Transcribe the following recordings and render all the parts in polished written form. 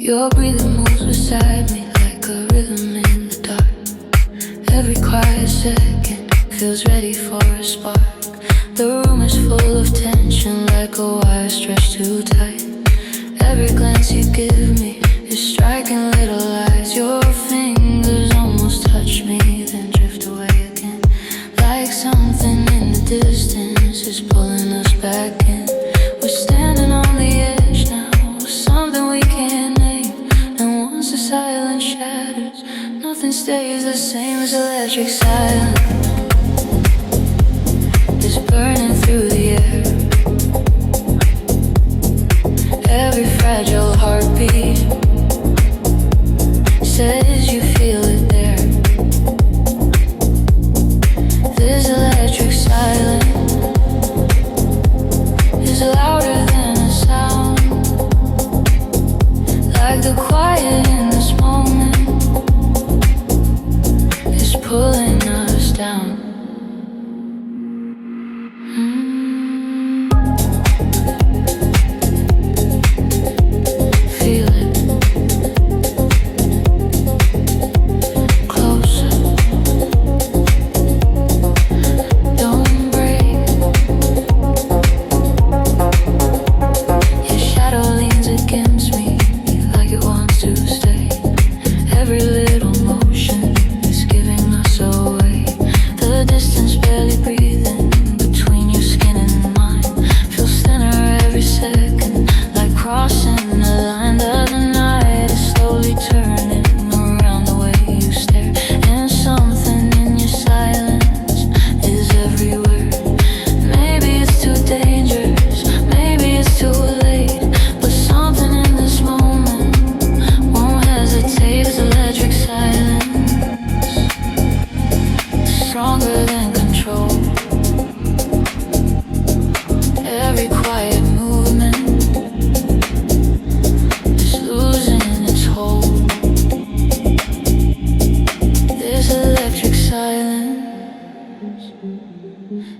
Your breathing moves beside me like a rhythm in the dark. Every quiet second feels ready for a spark. The room is full of tension like a wire stretched too tight. Every glance you give me is striking little lies. Your fingers almost touch me, then drift away again. Like something in the distance is pulling us back in. We're standing on the edge now, something we can't name. And once the silence shatters, nothing stays the same as electric silence. It's burning through the air. Every fragile heartbeat says you feel it there. This electric silence is louder than a sound. Like the quiet in this moment is pulling us down.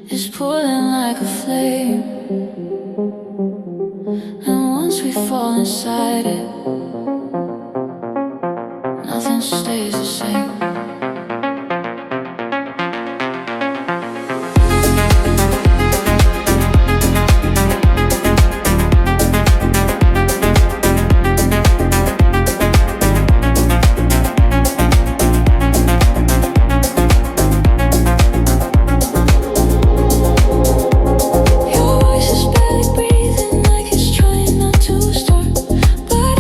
It's pulling like a flame, and once we fall inside it, nothing stays the same. Your voice is barely breathing, like it's trying not to start. But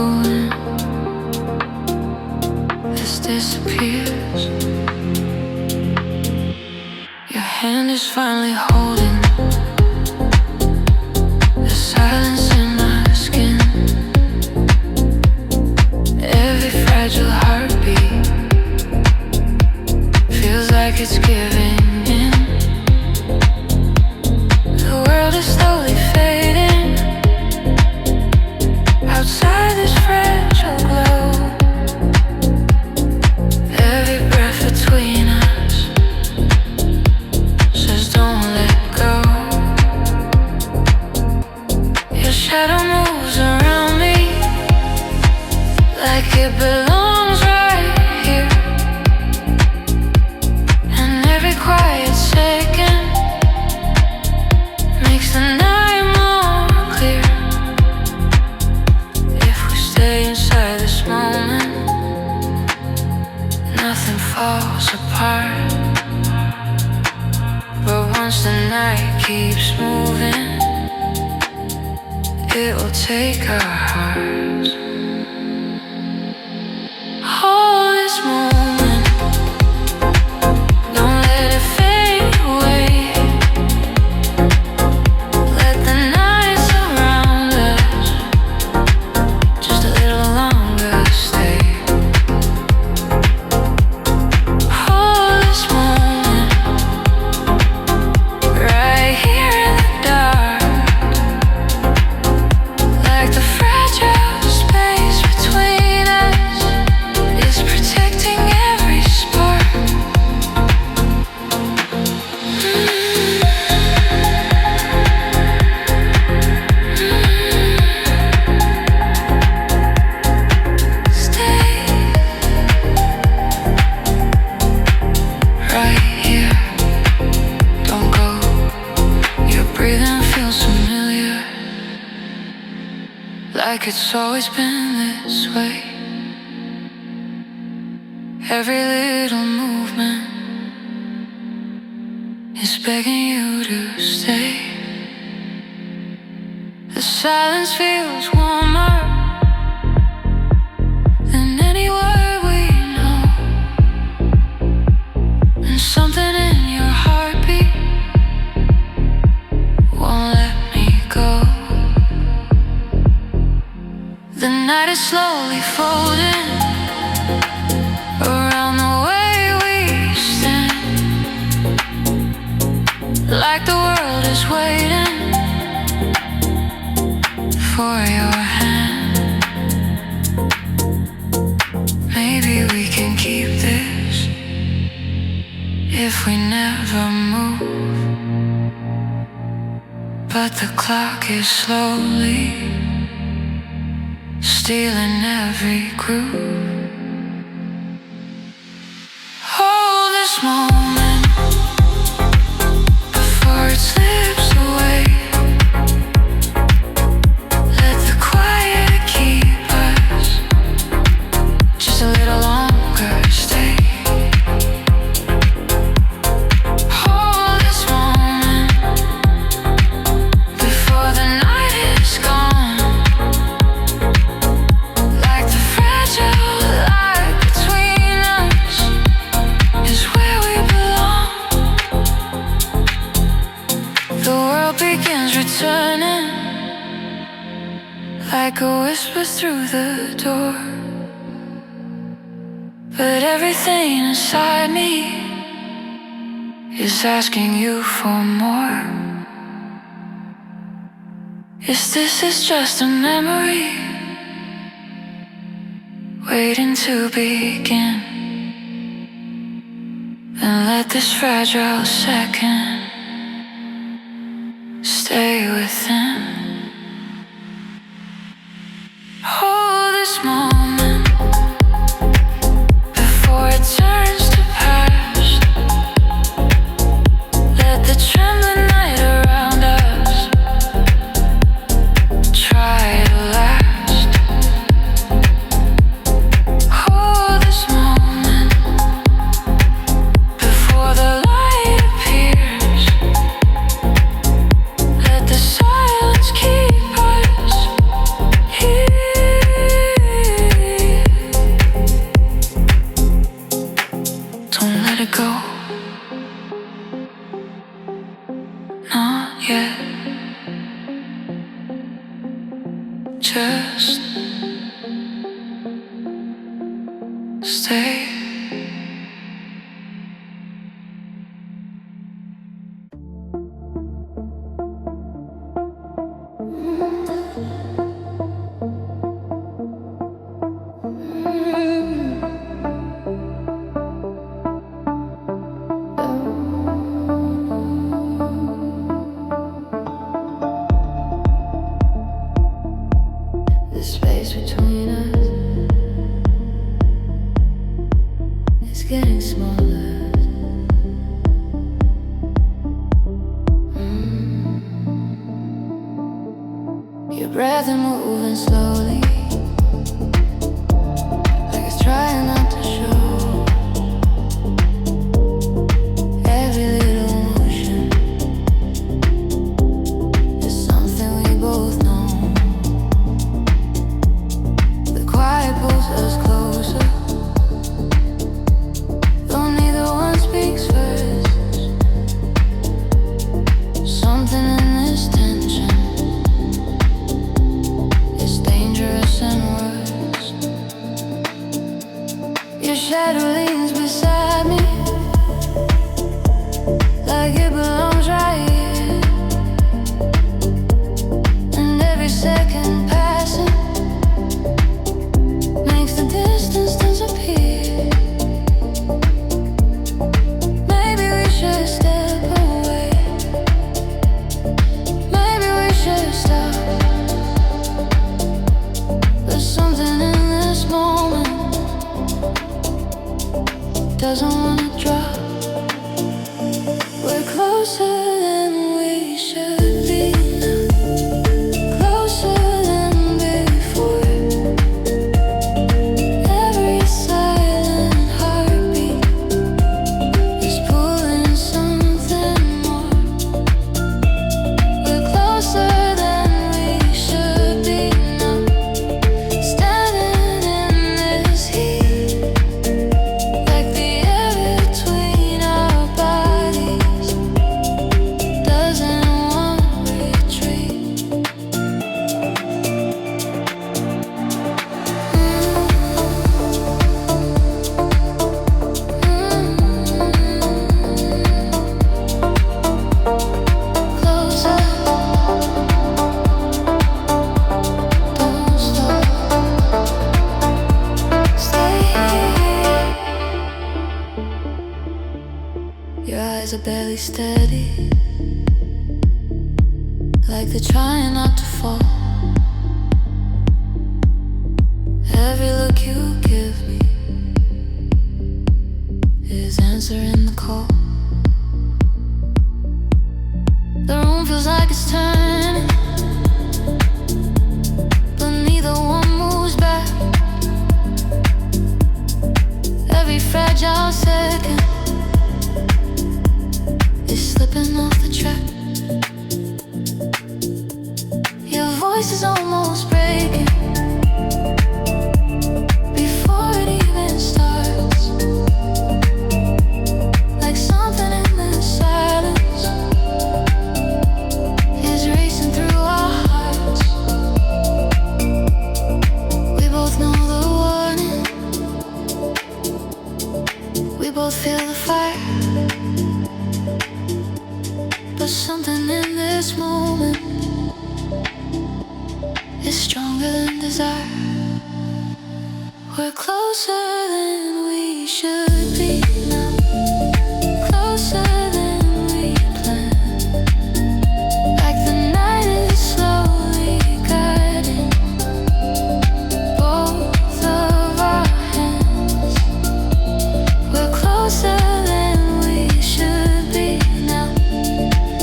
rolling. This disappears. Your hand is finally holding the silence in my skin. Every fragile heartbeat feels like it's giving in. The world is slowly fading outside this fragile globe. Every breath between us says don't let go. Your shadow moves around me like it belongs right here. And every quiet second makes the night more clear. If we stay inside this moment, nothing falls apart. But once the night keeps moving, it will take our hearts. Hold this moment, don't let it fade away. Let the night surround us just a little longer, stay. Hold this moment right here in the dark, like the fragile space between us is protecting every spark. Stay right here, don't go. Your breathing feels familiar, like it's always been this way. Every little movement is begging you to stay. The silence feels warmer than any word we know. And something in your heartbeat won't let me go. The night is slowly folding around the way we stand, like the world is waiting for your hand. Maybe we can keep this if we never move. But the clock is slowly stealing every groove. Hold this moment before it slips away. Let the quiet keep us just a little longer, stay. Hold this moment before the night is gone, like the fragile light between us is where we belong. The world begins returning like a whisper through the door. But everything inside me is asking you for more. Is just a memory waiting to begin? Then let this fragile second stay within. Hold this moment before it turns to past. Let the trembling night around us try to last. Hold this moment before the light appears. Let the silence keep us here. Stay. The space between us is getting smaller. Your breath is moving slowly, like it's trying not to show. Every little motion is something we both know. The quiet pulls us closer, though neither one speaks first. Something in this tension is dangerous and worse. Your shadow leans beside me, like it belongs right here. And every second passing makes the distance disappear. Maybe we should step away. Maybe we should stop. There's something in this moment doesn't wanna drop. We're closer than we should be now. Closer than before. Every silent heartbeat is pulling something more. We're closer than we should be now. Standing in this heat, like the air between our bodies doesn't want retreat. Closer, don't stop, stay. Your eyes are barely steady, like they're trying not to fall. Every look you give me is answering the call. The room feels like it's turning, but neither one moves back. Every fragile second is slipping off the track. Your voice is almost breaking before it even starts. Like something in the silence is racing through our hearts. We both know the warning, we both feel the fire. But something in this moment is stronger than desire. We're closer than we should be now. Closer than we planned. Like the night is slowly guiding both of our hands. We're closer than we should be now.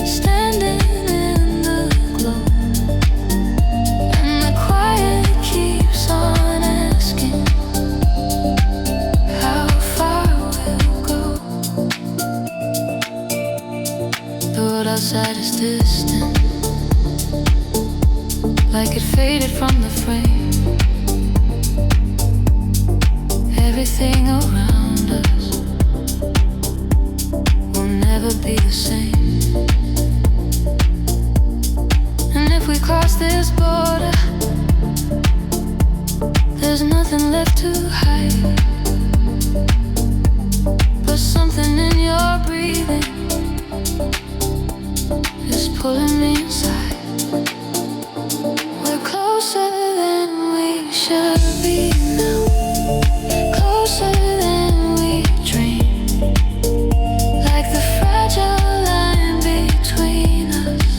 Standing in the glow, and the quiet keeps on asking how far we'll go. The world outside is distant, like it faded from the frame. Everything around us will never be the same. And if we cross this border, there's nothing left to hide. pulling me inside. We're closer than we should be now. Closer than we dream. Like the fragile line between us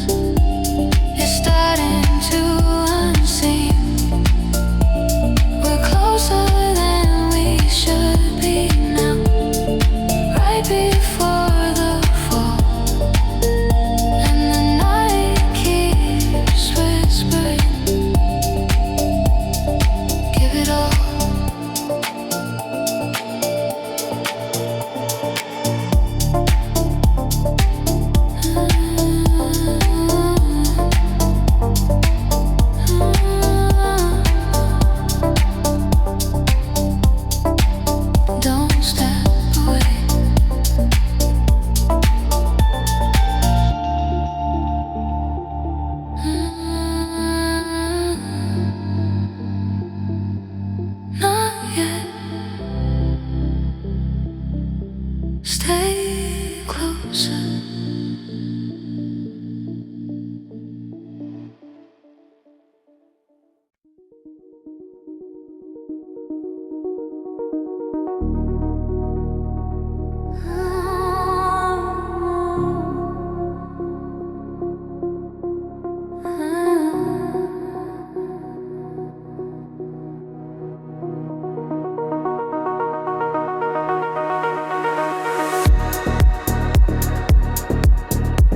is starting to unseam. We're closer than we should be now. Right before the fall. And the night keeps whispering. Give it all. Don't step away. Not yet. Stay closer.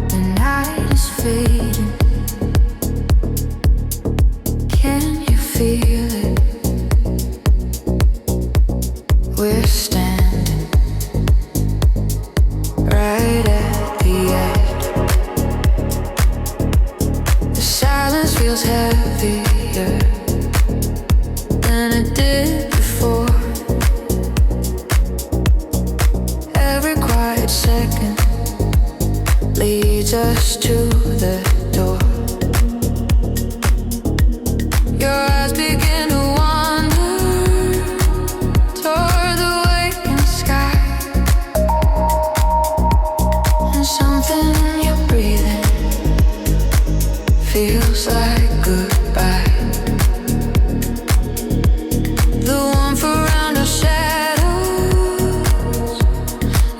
The night is fading. Can you feel it? We're standing right at the edge. The silence feels heavier than it did before. Every quiet second leads us to the door. Your eyes begin to wander toward the waking sky. And something in your breathing feels like goodbye. The warmth around our shadows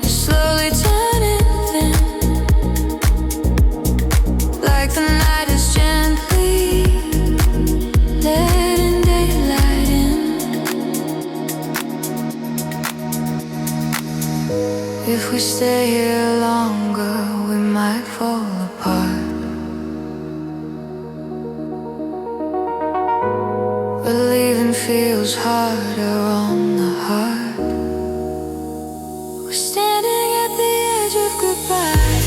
is slowly turning thin. Like the night is gently letting daylight in. If we stay here longer, we might fall apart. But leaving feels harder on the heart. We're standing at the edge of goodbye,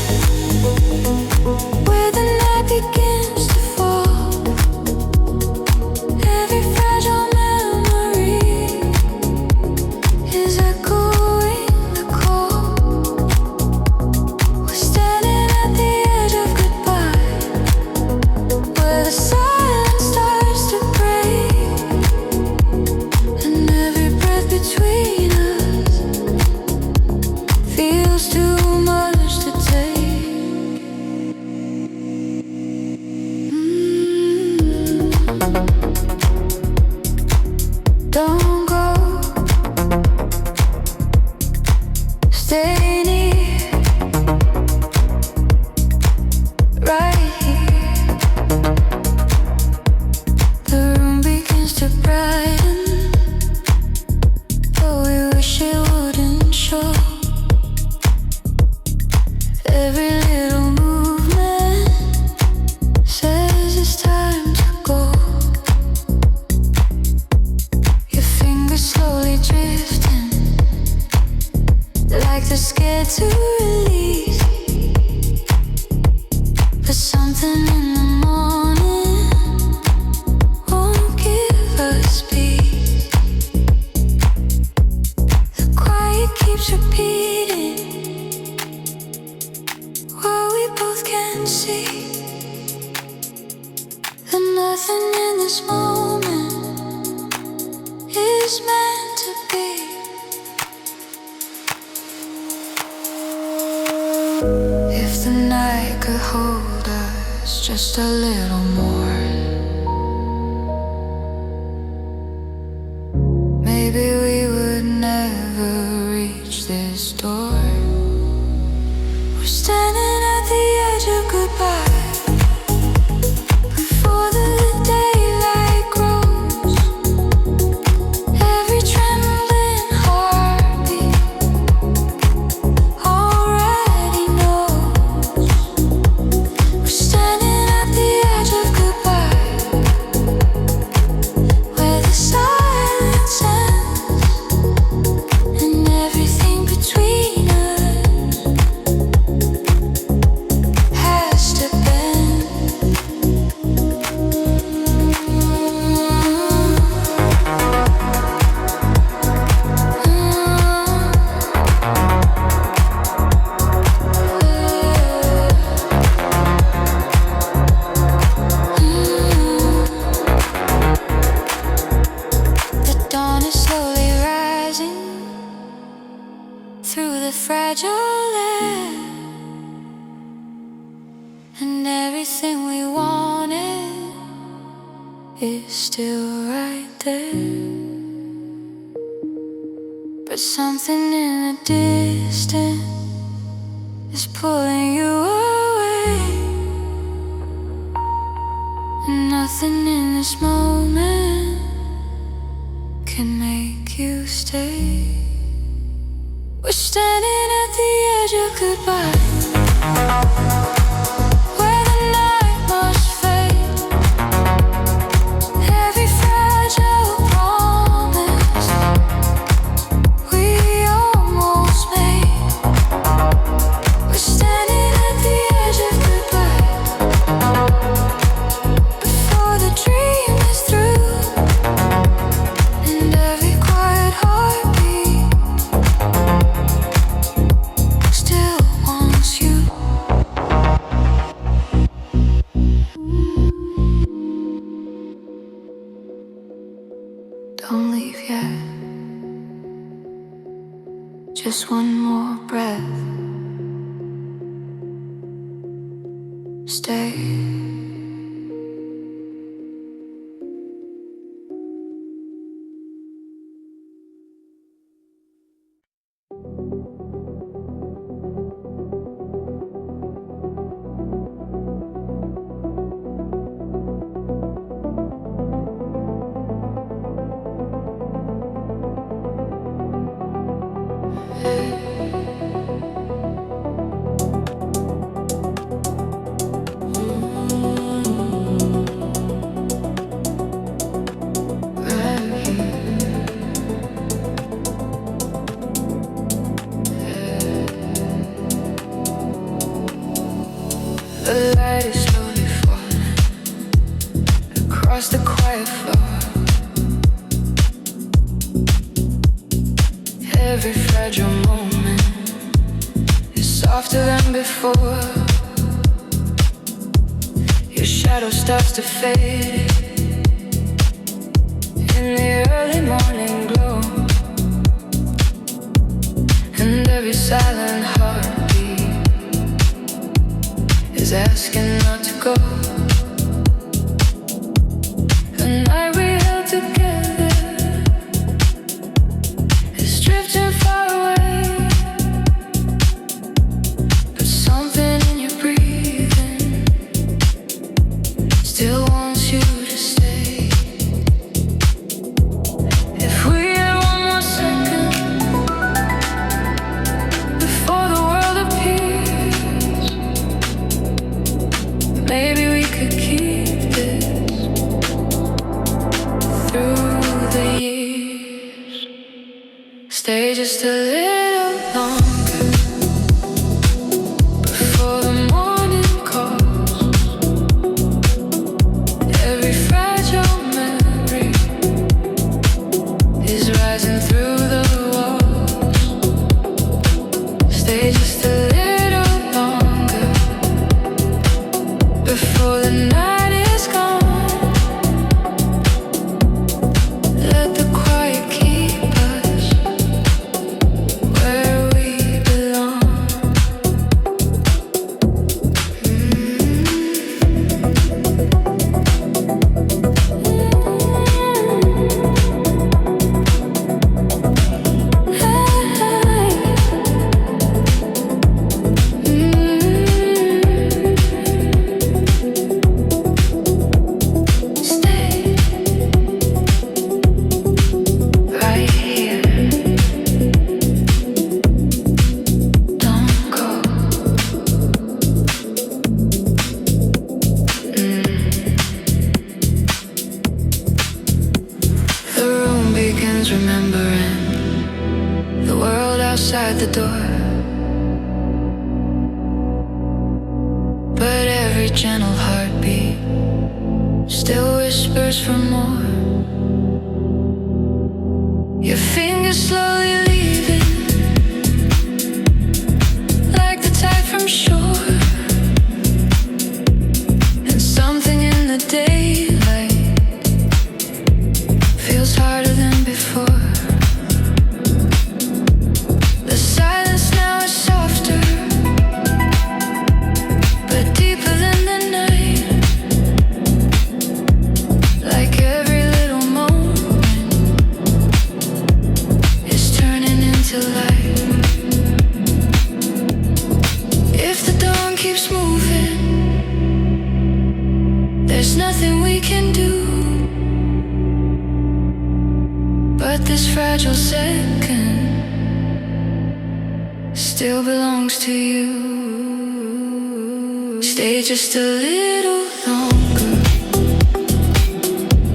where the night begins to fall. Every fragile memory is echoing the call. We're standing at the edge of goodbye, where the silence starts to break. And every breath between us feels too much to take. Don't go. Stay near. Right here. The room begins to brighten, but we wish it wouldn't show. Every little movement says it's time to go. Your fingers slowly drifting, like they're scared to release. But something in the morning won't give us peace. The quiet keeps repeating what we both can see. That nothing in this moment is meant to be. If the night could hold us, us just a little more. Maybe we would never reach this door. We're standing at the edge of goodbye. Fragile air, and everything we wanted is still right there. But something in the distance is pulling you away, and nothing in this moment can make you stay. We're standing at the edge of goodbye, where the night must fade. Every fragile promise we almost made. We're standing at the edge of goodbye, before the dream is through, and every quiet heartbeat still wants you. Don't leave yet. Just one more breath. Stay. The light is slowly falling across the quiet floor. Every fragile moment is softer than before. Your shadow starts to fade in the early morning glow, and every silent heartbeat is asking not to go. The night we held together is drifting far away, but something in your breathing still wants you to stay. If we had one more second before the world appears, maybe we could keep this through the years. Stay just a little longer before the morning calls. Every fragile memory is rising through the walls. Stay just a little longer before the night is gone. Let the quiet keep us feels remembering the world outside the door. But every gentle heartbeat still whispers for more. Your fingers slowly leaving, like the tide from shore. And something in the daylight feels harder than before. The silence now is softer, but deeper than the night. Like every little moment is turning into light. If the dawn keeps moving, there's nothing we can do. But this fragile second still belongs to you. Stay just a little longer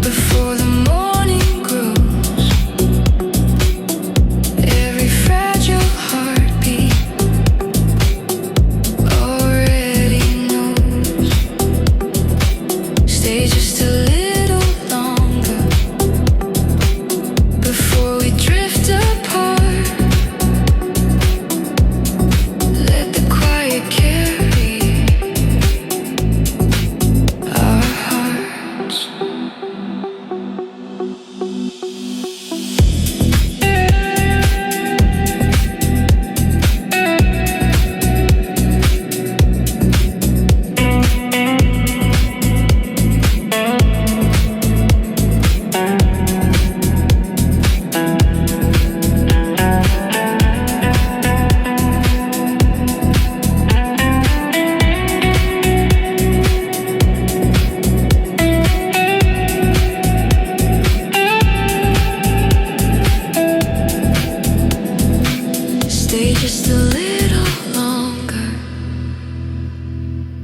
before the morning grows. Every fragile heartbeat already knows. Stay just a little longer before we drift apart. Let the quiet carry our hearts. Stay just a little longer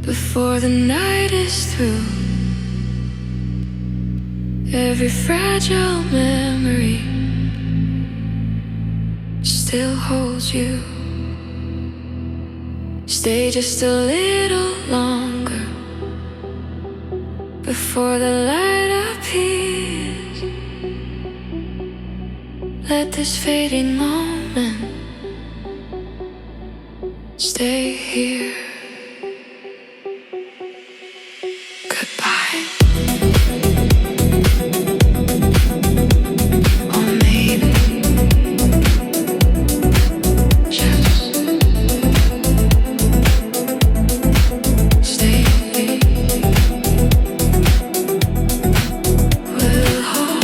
before the night is through. Every fragile memory still holds you. Stay just a little longer before the light appears. Let this fading moment stay here. Goodbye. Or maybe just stay here. We'll hold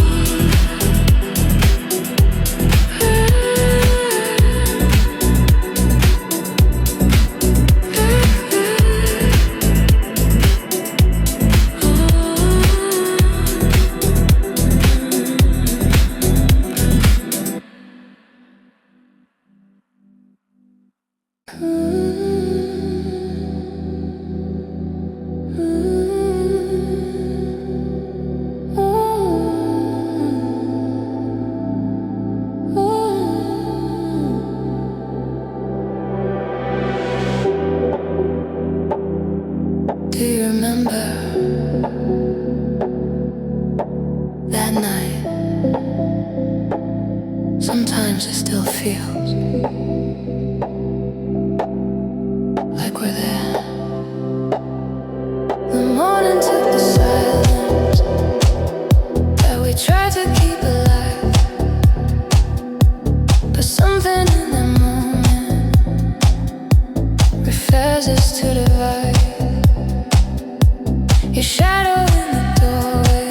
Do you remember that night? Sometimes it still feels like we're there. The morning took the silence that we tried to keep alive, but something in that moment refuses to divide. Your shadow in the doorway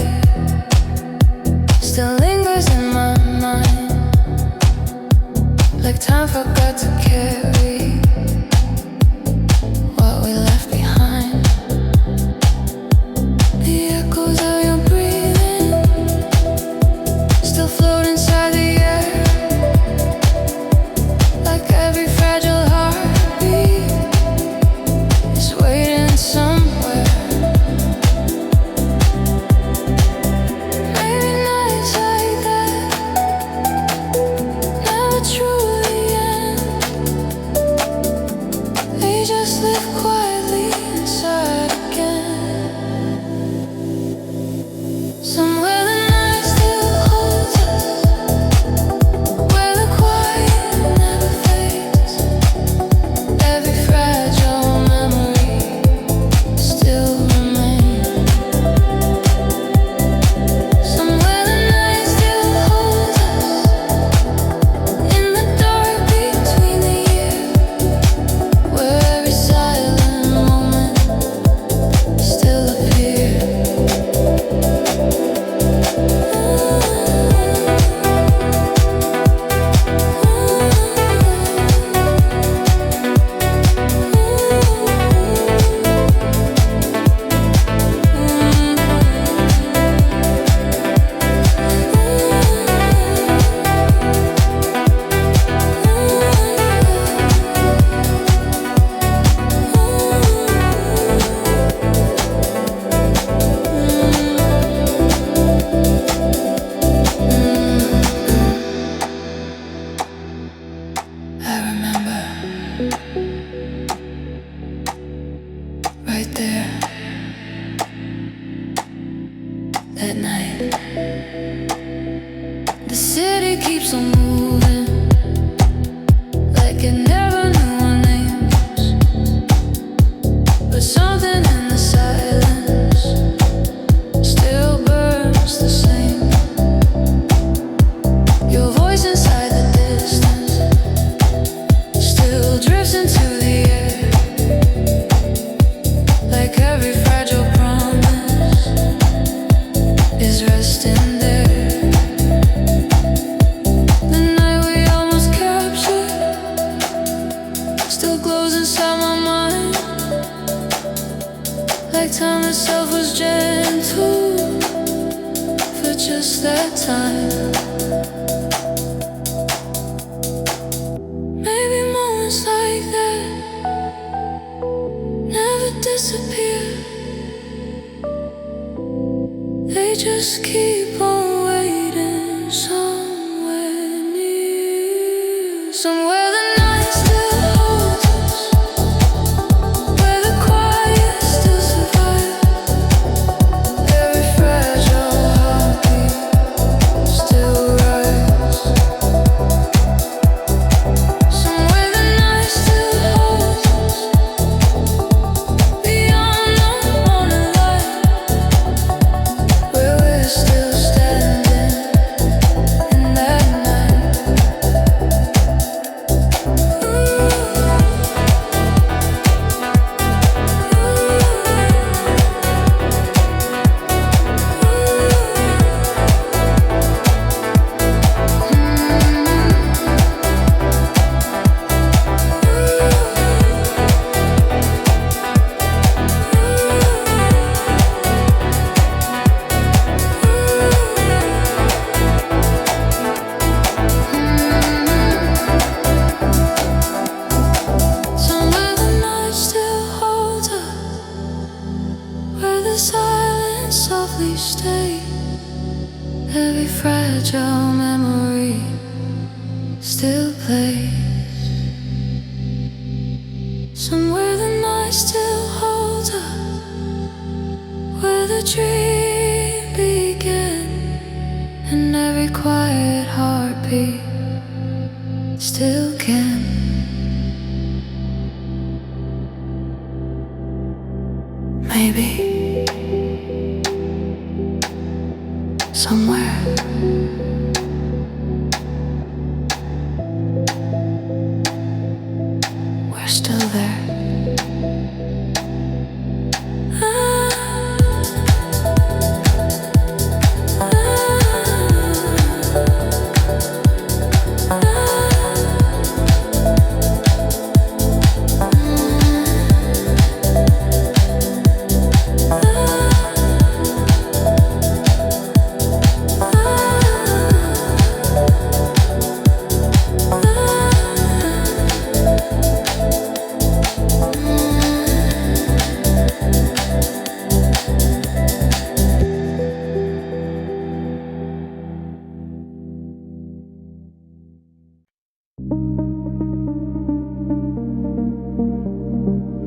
still lingers in my mind, like time forgot to carry what we left behind. The echoes of your breathing still float inside the air, like every fragile heartbeat is waiting somewhere. Maybe nights like that city keeps on moving like it never knew our names, but something in the silence still burns the same. Your voice inside the distance still drifts into the air, like every fragile promise is resting there. The night we almost captured still glows inside my mind, like time itself was gentle for just that time. Maybe moments like that never disappear, they just keep on waiting somewhere near, somewhere the night still holds us, where the quiet still survives, every fragile heartbeat still rise. Somewhere the night still holds us, beyond unwanted light, where we're still standing in that night. Somewhere the night still holds us, where the silence softly stays, every fragile memory still plays. Somewhere the night still holds us, where the dream began, and every quiet heartbeat still can. Maybe somewhere we're still there.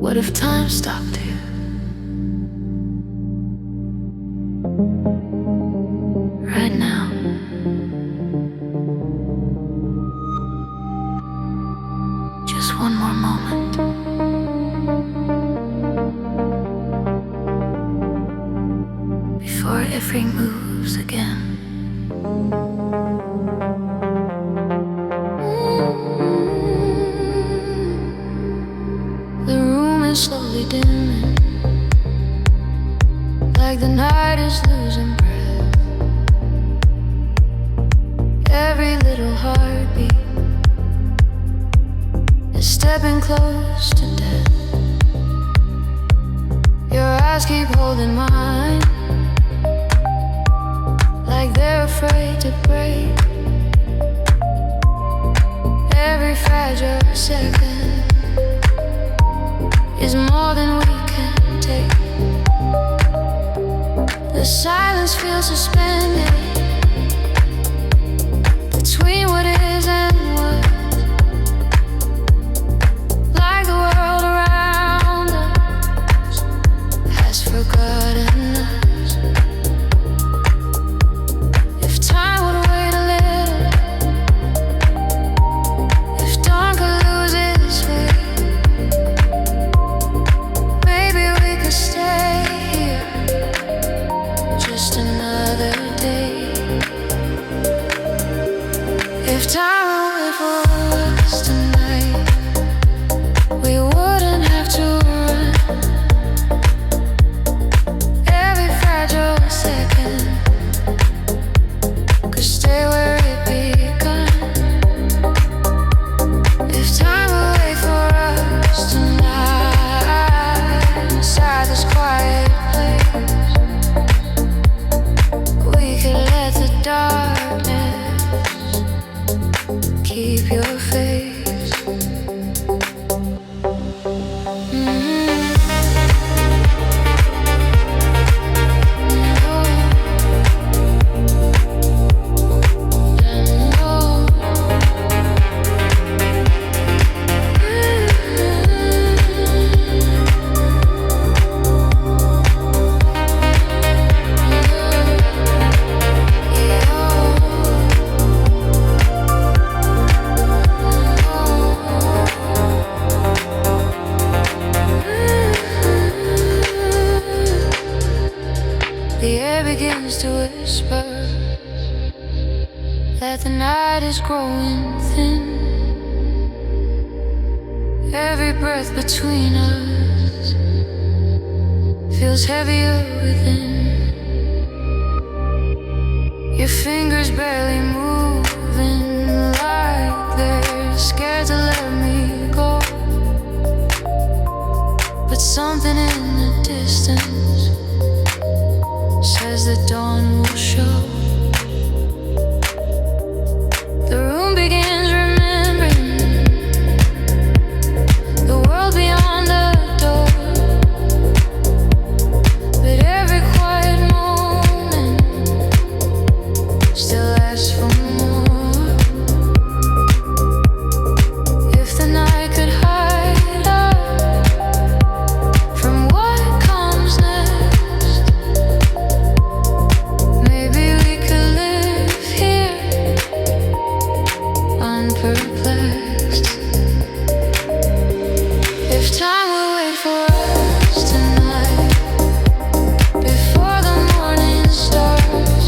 What if time stopped here? Right now. Just one more moment. Before every moves again. The room is slowly dimming, like the night is losing breath. Every little heartbeat is stepping close to death. Your eyes keep holding mine, like they're afraid to break. Every fragile second is more than we can take. The silence feels suspended between what is and what, like the world around us has forgotten us. If time would wait a little, If time would wait for us tonight, we wouldn't have to run. Every fragile second could stay where it begun. If time would wait for us tonight, inside this quiet place, we could let the darkness keep your face. The air begins to whisper that the night is growing thin. Every breath between us feels heavier within. Your fingers barely moving, like they're scared to let me go. But something in the distance says the dawn will show. The room begins remembering the world beyond the door. But every quiet moment still asks for more. If the night could hide us from what comes next, maybe we could live here unperplexed. If time would wait for us tonight, before the morning starts,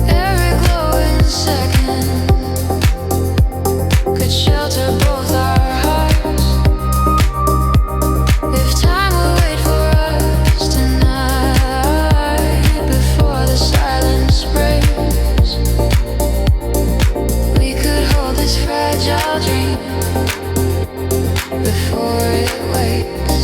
every glowing second could shelter both our hearts. If time would wait for us tonight, before the silence breaks, we could hold this fragile dream before it wakes.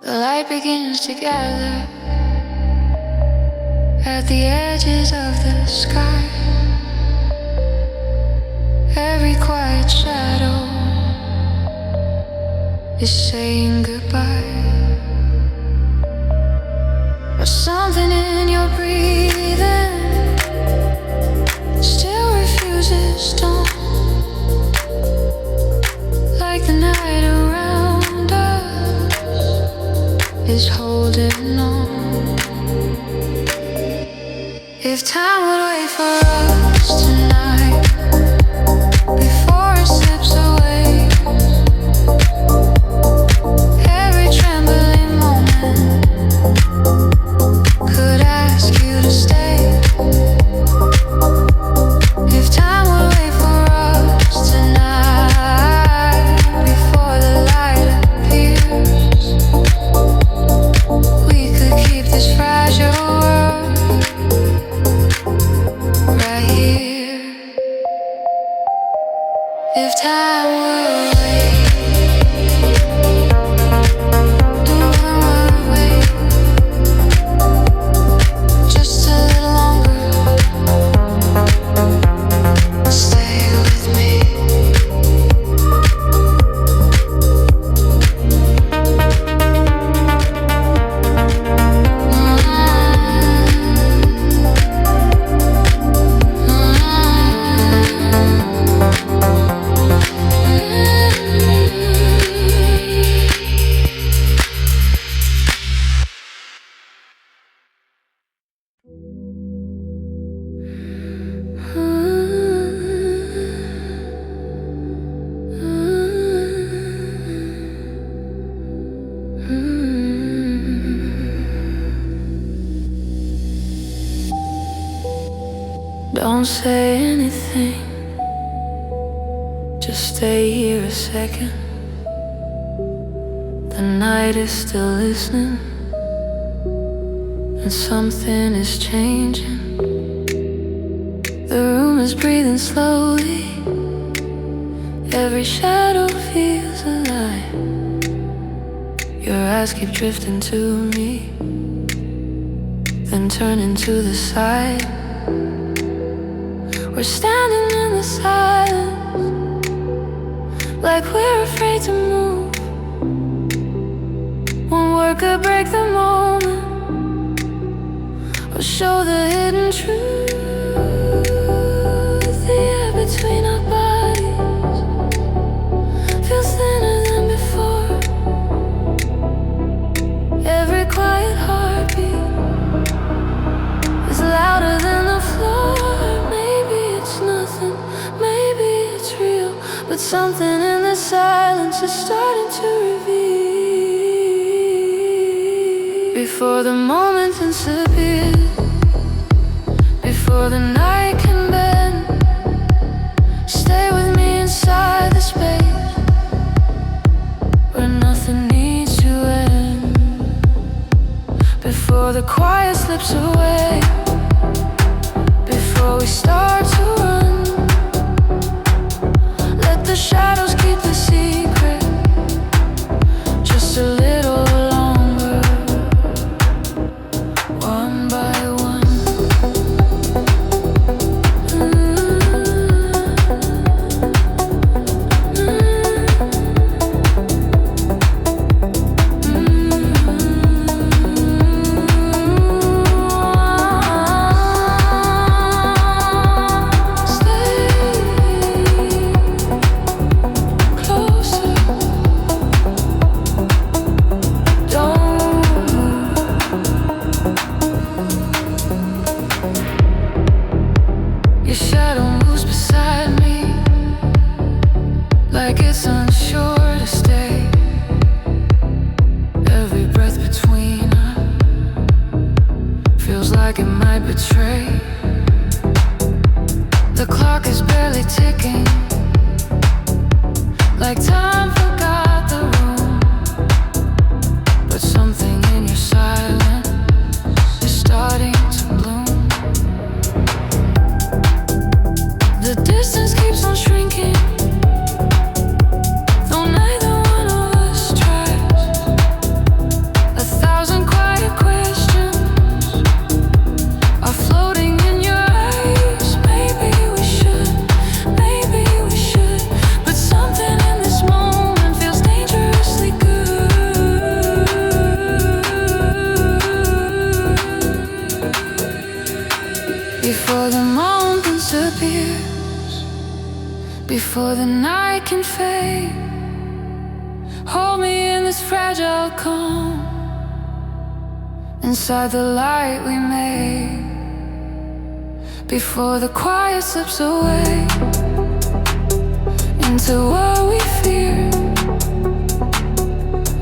The light begins to gather at the edges of the sky. Every quiet shadow is saying goodbye. But something in your breathing still refuses dawn. Like the night around us is holding on. If time would wait for us tonight, before it slips away, every trembling moment could ask you to stay. If time would wait for us tonight, before the light appears, we could keep this fragile world right here. Don't say anything, just stay here a second. The night is still listening, and something is changing. The room is breathing slowly, every shadow feels alive. Your eyes keep drifting to me, then turning to the side. We're standing in the silence, like we're afraid to move. One word could break the moment, or show the hidden truth. The air between our bodies feels thinner than before. Every quiet heartbeat is louder than the floor. Maybe it's nothing, maybe it's real, but something in the silence is starting to reveal. Before the moment disappears, before the night can bend, stay with me inside the space where nothing needs to end. Before the quiet slips away, before we start to run, let the shadows keep the secret just a little longer, one by one. Like it's unsure to stay. Every breath between us feels like it might betray. The clock is barely ticking, like time forgot the room. But something in your silence is starting to bloom. The distance keeps on shrinking, before the moment disappears, before the night can fade. Hold me in this fragile calm, inside the light we made. Before the quiet slips away into what we fear,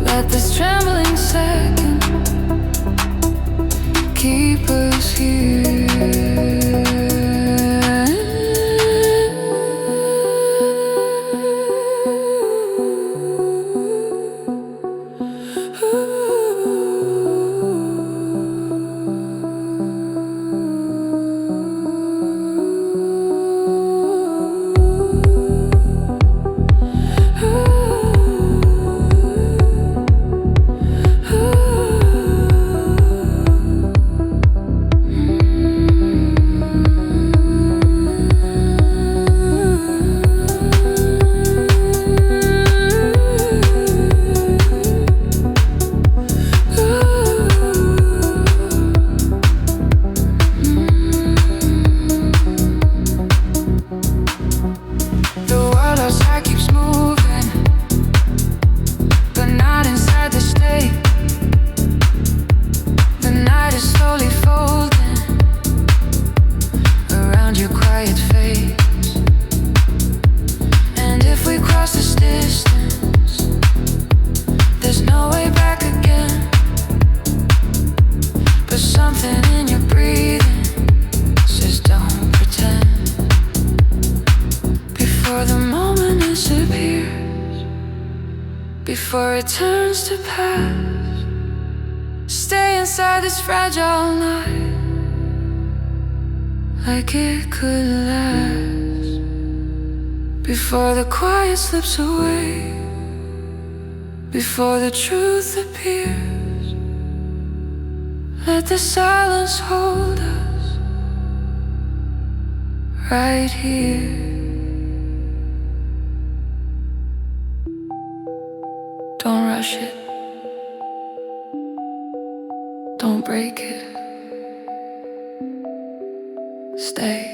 let this trembling second keep us here. Something in your breathing says don't pretend. before it turns to past. Stay inside this fragile night, like it could last, before the quiet slips away, before the truth appears. Let the silence hold us right here. Don't rush it, don't break it, stay.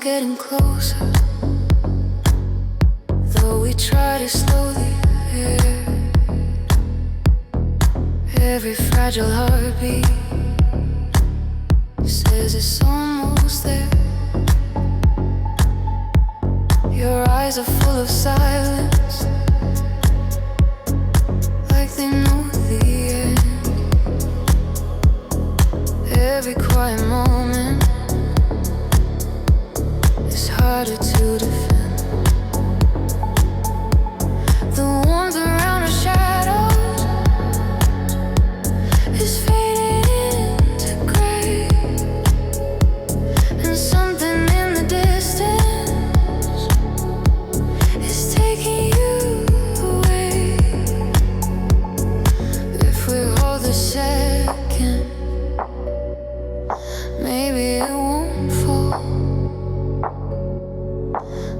Getting closer, though we try to slowly hear every fragile heartbeat says it's almost there. Your eyes are full of silence, like they know the end. Every quiet moment harder to defend. The warmth around our shadows is fading into gray, and something in the distance is taking you away. If we hold the second, maybe it won't fall.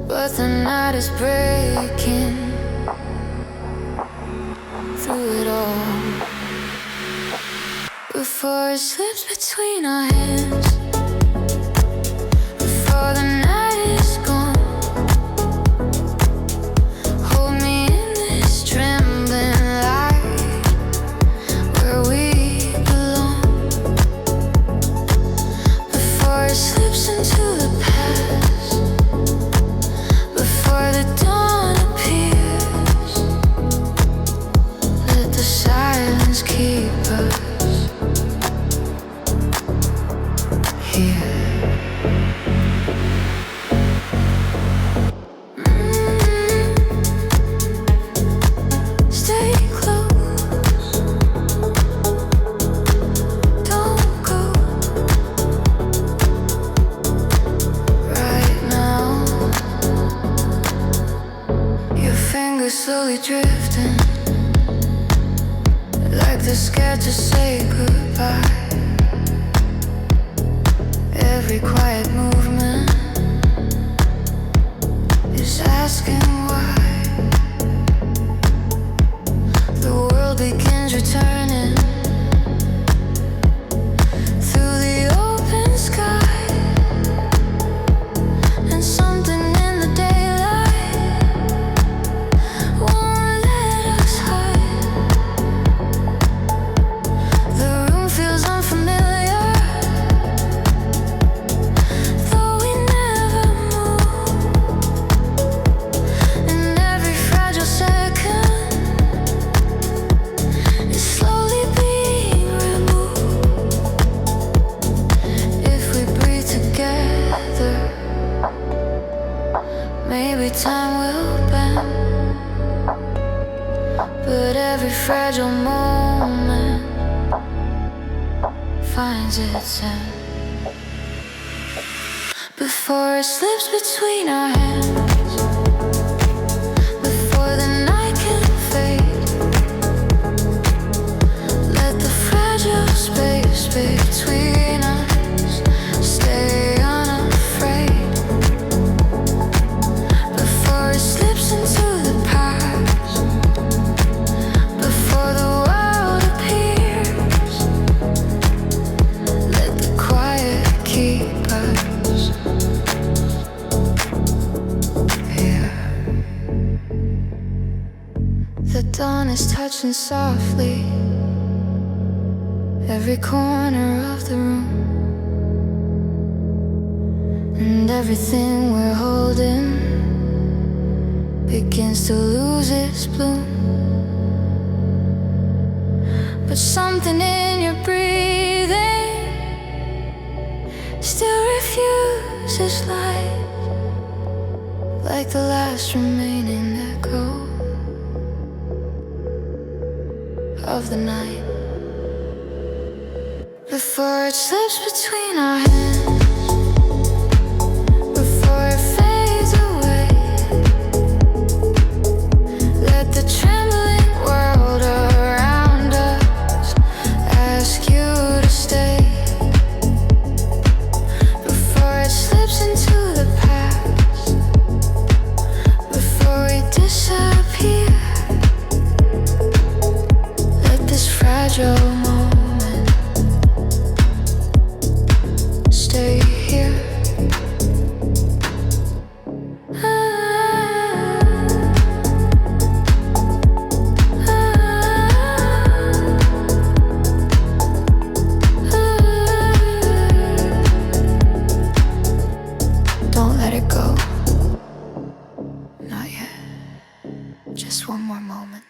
But the night is breaking through it all, before it slips between our hands, before the night is gone. Hold me in this trembling light, where we belong, before it slips into the past, before the dawn appears. Let the silence keep us here. Stay close, don't go right now. Your fingers slowly drifting, like they're scared to say goodbye. Every quiet movement is asking why. The world begins returning through the open sky, and something in the daylight won't let us hide. The room feels unfamiliar, though we never move. every fragile moment finds its end before it slips between our hands, before the night can fade. Let the fragile space between us stay unafraid before it slips into the past, before the world appears. Let the quiet keep us here. The dawn is touching softly every corner of the room, and everything we're holding begins to lose its bloom. But something in your breathing still refuses light, like the last remaining echo of the night. Before it slips between our hands, before it fades away, let the trembling world around us ask you to stay. Before it slips into the past, before we disappear, let this fragile moment stay here. Don't let it go. Not yet. Just one more moment.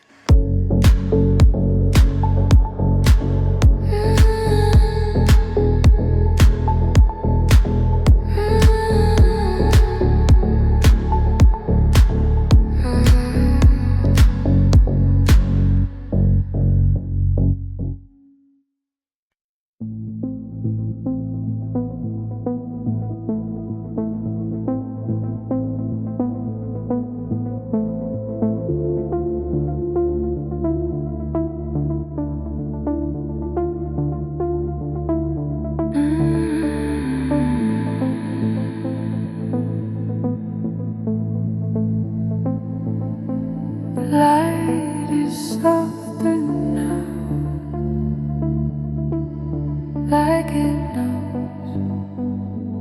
Light is softer now, like it knows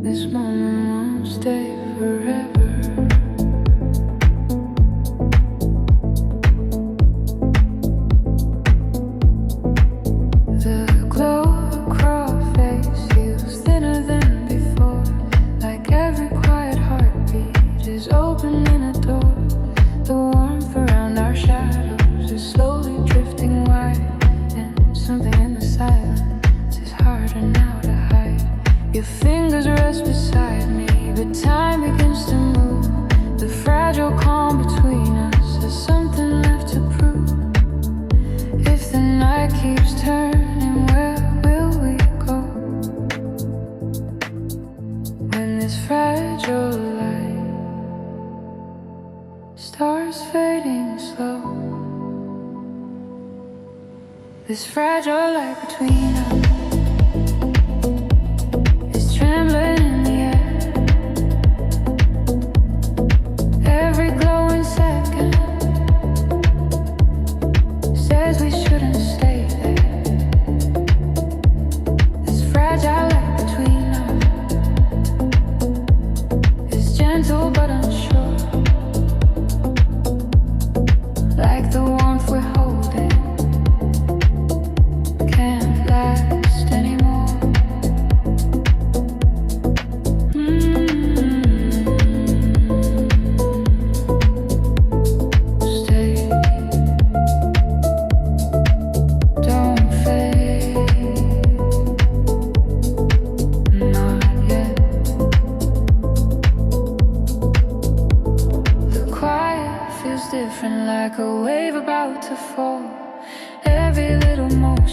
this moment won't stay forever. The glow across your face feels thinner than before, like every quiet heartbeat is opening a door. The warmth around our shadows is slowly drifting wide, and something in the silence is harder now to hide. Your fingers rest beside me, but time begins to move. The fragile calm between us has something left to prove. If the night keeps turning, where will we go? When this fragile light stars fading slow, this fragile light between us is trembling in the air. Every glowing second says we shouldn't stay there. This fragile light between us is gentle but unsure, like the warmth we're holding can't last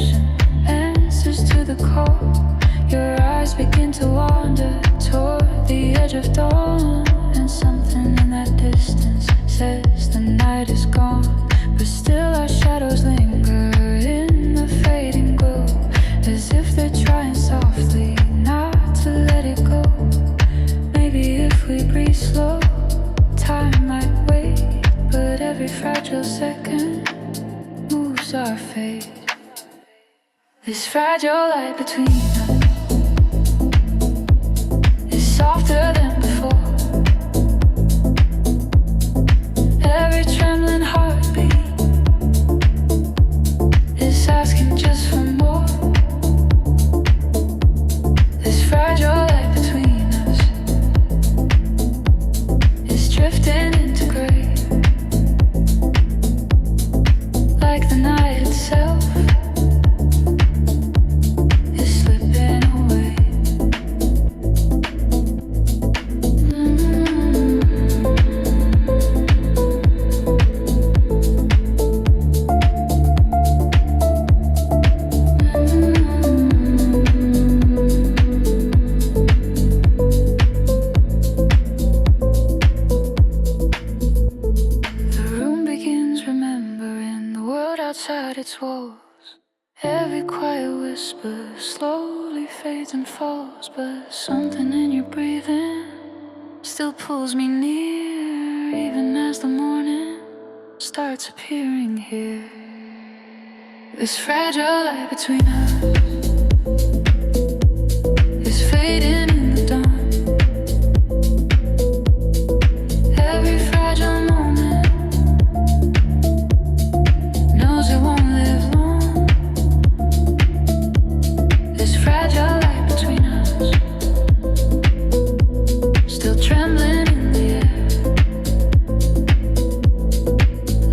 ocean, answers to the call. Your eyes begin to wander toward the edge of dawn, and something in that distance says the night is gone. But still our shadows linger in the fading glow, as if they're trying softly not to let it go. Maybe if we breathe slow, time might wait, but every fragile second moves our fate. This fragile light between us is softer than before. Every trembling heartbeat is asking just for more. This fragile light between us is drifting into gray, like the night itself is slipping away. The room begins remembering the world outside its walls. Every quiet whisper slowly fades and falls, but something in your breathing still pulls me near, even as the morning starts appearing here. This fragile light between us is fading in the dawn. Every fragile moment knows it won't live long. This fragile light between us still trembling in the air,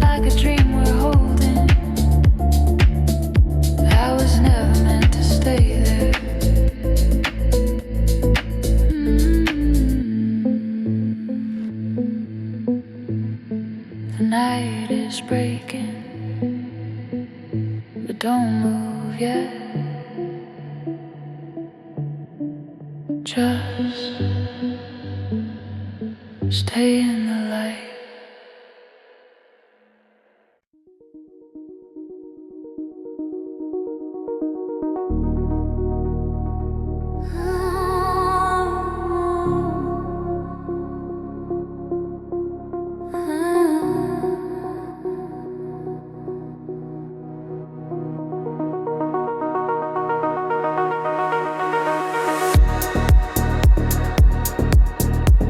like a dream we're holding that was never meant to stay there. The night is breaking, but don't move yet. Just stay in the light.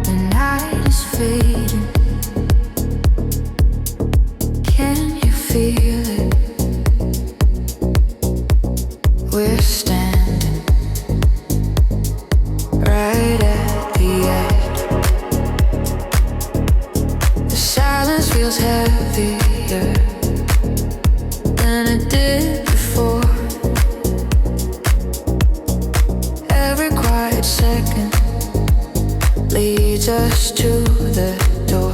The night is fading. Can you feel it? We're standing right at the edge. The silence feels heavier than it did before. Every quiet second leads us to the door.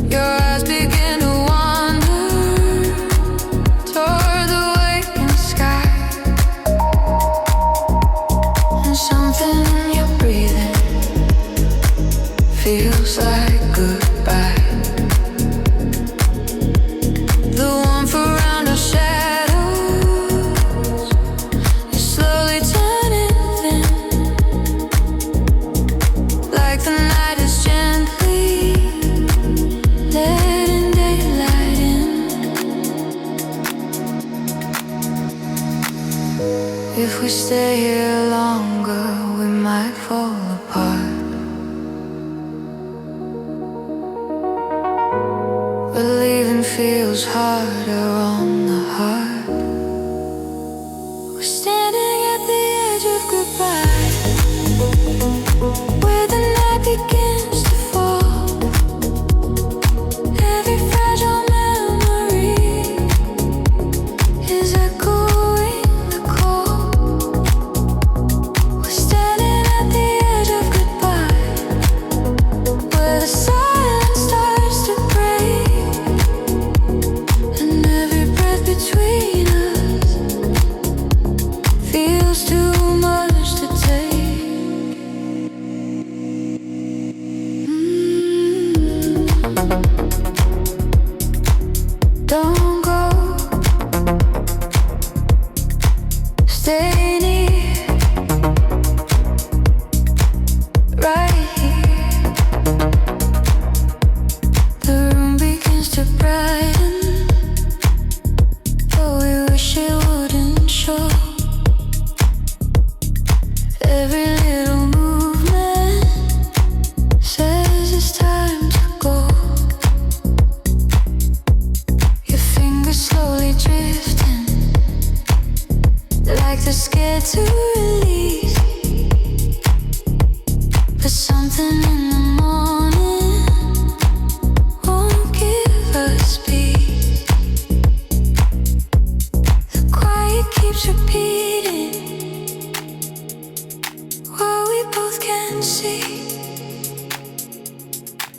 Your eyes begin to wander toward the waking sky, and something in your breathing feels like goodbye. The warmth around our shadows is slowly turning thin, like the night is gently letting daylight in. If we stay here longer, we might fall apart. But leaving feels harder on the heart. We're standing at the edge of goodbye, where the night begins to fall. Every fragile memory is echoing the call. We're standing at the edge of goodbye, where the silence starts to break, and every breath Don't go, stay near, right here. The room begins to brighten, but we wish it wouldn't show. Every little movement says it's time to go. Your fingers slowly drifting, like they're scared to release. But something in the morning won't give us peace. The quiet keeps repeating what we both can see.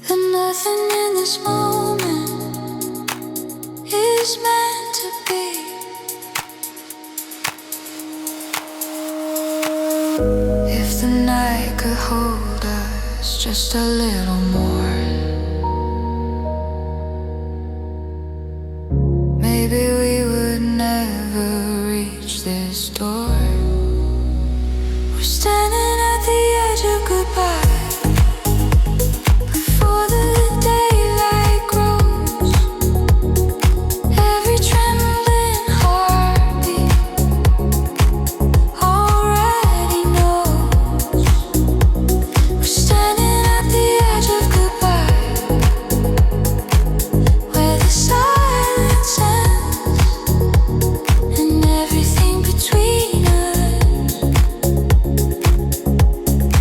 That nothing in this moment is meant to be. If the night could hold us just a little more, maybe we would never reach this door. We're standing at the edge of goodbye, before the daylight grows. Every trembling heartbeat already knows. We're standing at the edge of goodbye, where the silence ends and everything between us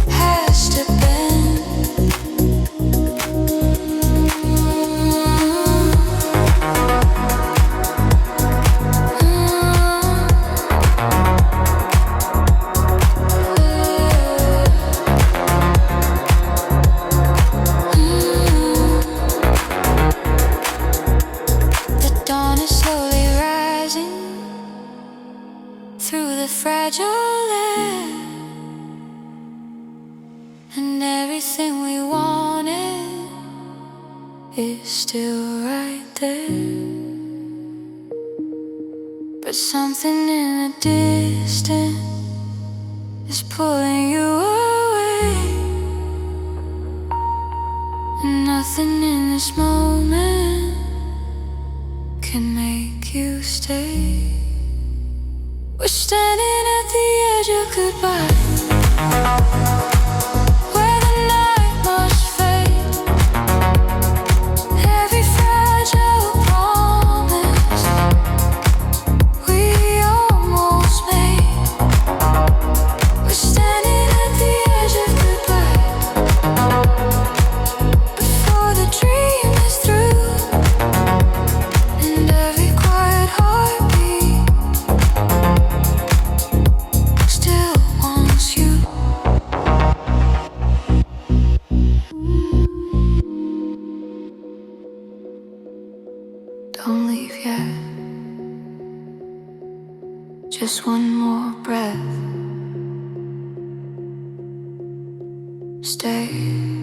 has to bend. The dawn is slowly rising through the fragile air, and everything we wanted is still right there. But something in the distance is pulling you away, and nothing in this moment can make you stay. We're standing at the edge of goodbye, where the night must fade. Every fragile promise we almost made. We're standing at the edge of goodbye, before the dream is through, and every quiet heartbeat still wants you. Don't leave yet, just one more breath. Stay.